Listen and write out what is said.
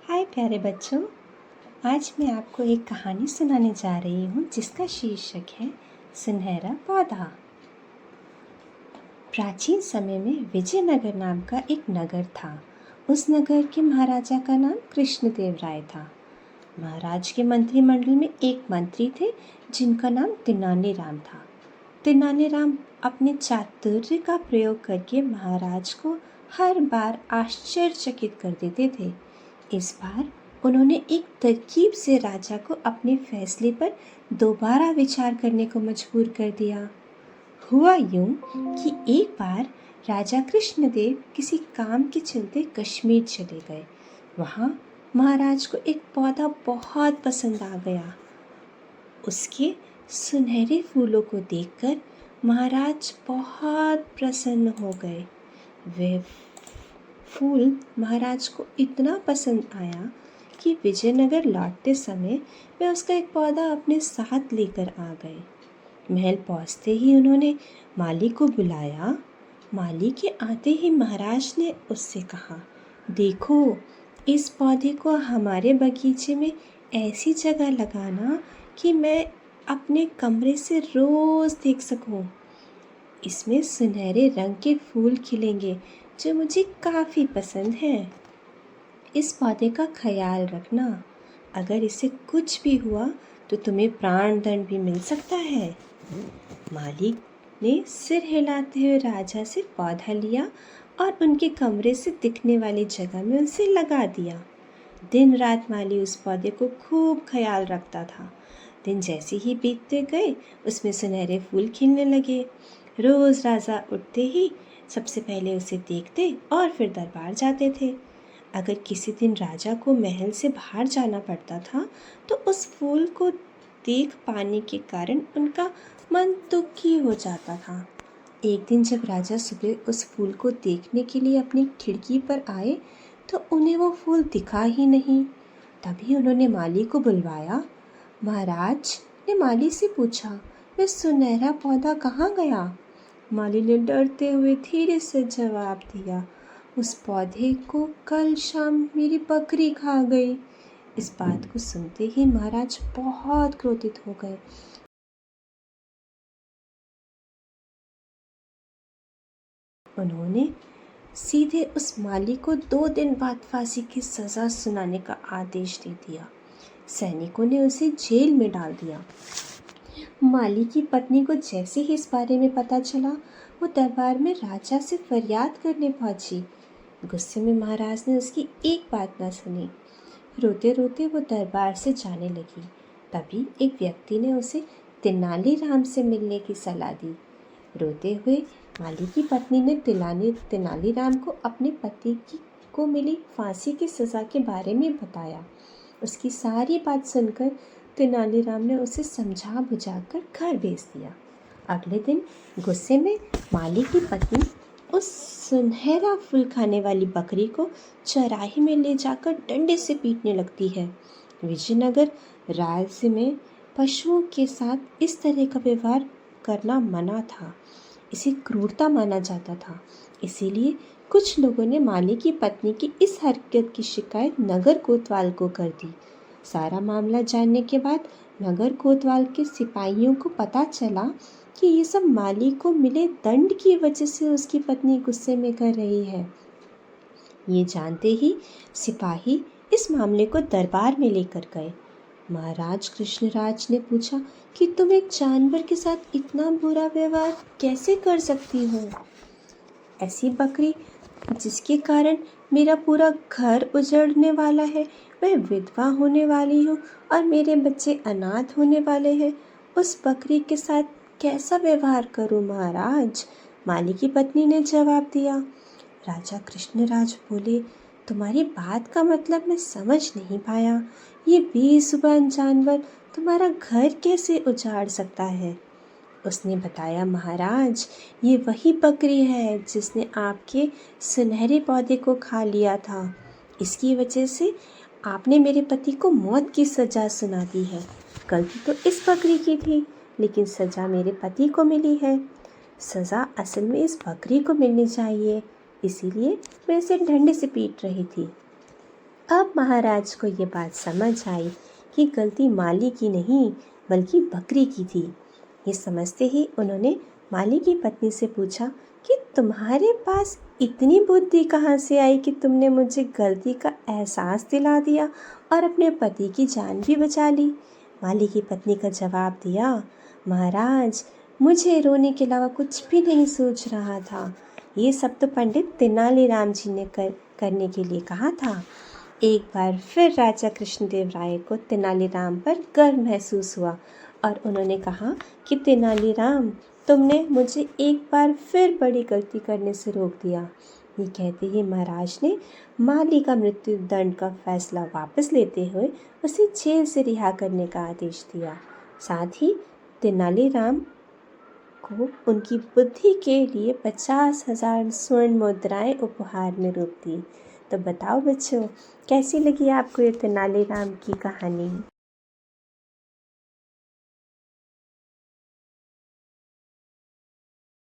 हाय प्यारे बच्चों, आज मैं आपको एक कहानी सुनाने जा रही हूँ जिसका शीर्षक है सुनहरा पौधा। प्राचीन समय में विजयनगर नाम का एक नगर था। उस नगर के महाराजा का नाम कृष्णदेव राय था। महाराज के मंत्रिमंडल में एक मंत्री थे जिनका नाम तेनालीराम था। तेनालीराम अपने चातुर्य का प्रयोग करके महाराज को हर बार आश्चर्यचकित कर देते थे। इस बार उन्होंने एक तरकीब से राजा को अपने फैसले पर दोबारा विचार करने को मजबूर कर दिया। हुआ यूं कि एक बार राजा कृष्णदेव किसी काम के चलते कश्मीर चले गए। वहाँ महाराज को एक पौधा बहुत पसंद आ गया। उसके सुनहरे फूलों को देखकर महाराज बहुत प्रसन्न हो गए। वे फूल महाराज को इतना पसंद आया कि विजयनगर लौटते समय वे उसका एक पौधा अपने साथ लेकर आ गए। महल पहुंचते ही उन्होंने माली को बुलाया। माली के आते ही महाराज ने उससे कहा, देखो, इस पौधे को हमारे बगीचे में ऐसी जगह लगाना कि मैं अपने कमरे से रोज़ देख सकूं। इसमें सुनहरे रंग के फूल खिलेंगे जो मुझे काफ़ी पसंद है। इस पौधे का ख्याल रखना, अगर इसे कुछ भी हुआ तो तुम्हें प्राण दंड भी मिल सकता है। मालिक ने सिर हिलाते हुए राजा से पौधा लिया और उनके कमरे से दिखने वाली जगह में उसे लगा दिया। दिन रात माली उस पौधे को खूब ख्याल रखता था। दिन जैसे ही बीतते गए उसमें सुनहरे फूल खिलने लगे। रोज़ राजा उठते ही सबसे पहले उसे देखते और फिर दरबार जाते थे। अगर किसी दिन राजा को महल से बाहर जाना पड़ता था तो उस फूल को देख पाने के कारण उनका मन दुखी हो जाता था। एक दिन जब राजा सुबह उस फूल को देखने के लिए अपनी खिड़की पर आए तो उन्हें वो फूल दिखा ही नहीं। तभी उन्होंने माली को बुलवाया। महाराज ने माली से पूछा, वह सुनहरा पौधा कहाँ गया? माली ने डरते हुए धीरे से जवाब दिया, उस पौधे को कल शाम मेरी बकरी खा गई। इस बात को सुनते ही महाराज बहुत क्रोधित हो गए। उन्होंने सीधे उस माली को 2 दिन बाद फांसी की सज़ा सुनाने का आदेश दे दिया। सैनिकों ने उसे जेल में डाल दिया। माली की पत्नी को जैसे ही इस बारे में पता चला वो दरबार में राजा से फरियाद करने पहुंची। गुस्से में महाराज ने उसकी एक बात न सुनी। रोते रोते वो दरबार से जाने लगी। तभी एक व्यक्ति ने उसे तेनालीराम से मिलने की सलाह दी। रोते हुए माली की पत्नी ने तेनालीराम को अपने पति को मिली फांसी की सज़ा के बारे में बताया। उसकी सारी बात सुनकर तेनालीराम ने उसे समझा बुझाकर घर भेज दिया। अगले दिन गुस्से में माली की पत्नी उस सुनहरा फूल खाने वाली बकरी को चराही में ले जाकर डंडे से पीटने लगती है। विजयनगर राज्य में पशुओं के साथ इस तरह का व्यवहार करना मना था। इसे क्रूरता माना जाता था। इसीलिए कुछ लोगों ने माली की पत्नी की इस हरकत की शिकायत नगर कोतवाल को कर दी। सारा मामला जानने के बाद नगर कोतवाल के सिपाहियों को पता चला कि ये सब माली को मिले दंड की वजह से उसकी पत्नी गुस्से में कर रही है। ये जानते ही सिपाही इस मामले को दरबार में लेकर गए। महाराज कृष्णराज ने पूछा कि तुम एक जानवर के साथ इतना बुरा व्यवहार कैसे कर सकती हो? ऐसी बकरी जिसके कारण मेरा पूरा घर उजड़ने वाला है, मैं विधवा होने वाली हूँ और मेरे बच्चे अनाथ होने वाले हैं, उस बकरी के साथ कैसा व्यवहार करूँ महाराज? माली की पत्नी ने जवाब दिया। राजा कृष्णराज बोले, तुम्हारी बात का मतलब मैं समझ नहीं पाया। ये बेजुबान जानवर तुम्हारा घर कैसे उजाड़ सकता है? उसने बताया, महाराज, ये वही बकरी है जिसने आपके सुनहरे पौधे को खा लिया था। इसकी वजह से आपने मेरे पति को मौत की सज़ा सुना दी है। गलती तो इस बकरी की थी, लेकिन सज़ा मेरे पति को मिली है। सज़ा असल में इस बकरी को मिलनी चाहिए, इसीलिए मैं इसे डंडे से पीट रही थी। अब महाराज को ये बात समझ आई कि गलती माली की नहीं बल्कि बकरी की थी। ये समझते ही उन्होंने माली की पत्नी से पूछा कि तुम्हारे पास इतनी बुद्धि कहाँ से आई कि तुमने मुझे गलती का एहसास दिला दिया और अपने पति की जान भी बचा ली। माली की पत्नी का जवाब दिया, महाराज, मुझे रोने के अलावा कुछ भी नहीं सूझ रहा था। ये सब तो पंडित तेनालीराम जी ने करने के लिए कहा था। एक बार फिर राजा कृष्णदेव राय को तेनालीराम पर गर्व महसूस हुआ और उन्होंने कहा कि तेनालीराम, तुमने मुझे एक बार फिर बड़ी गलती करने से रोक दिया। ये कहते ही महाराज ने माली का मृत्यु दंड का फैसला वापस लेते हुए उसे जेल से रिहा करने का आदेश दिया। साथ ही तेनालीराम को उनकी बुद्धि के लिए 50,000 स्वर्ण मुद्राएं उपहार में रूप दी। तो बताओ बच्चों, कैसी लगी आपको ये तेनालीराम की कहानी?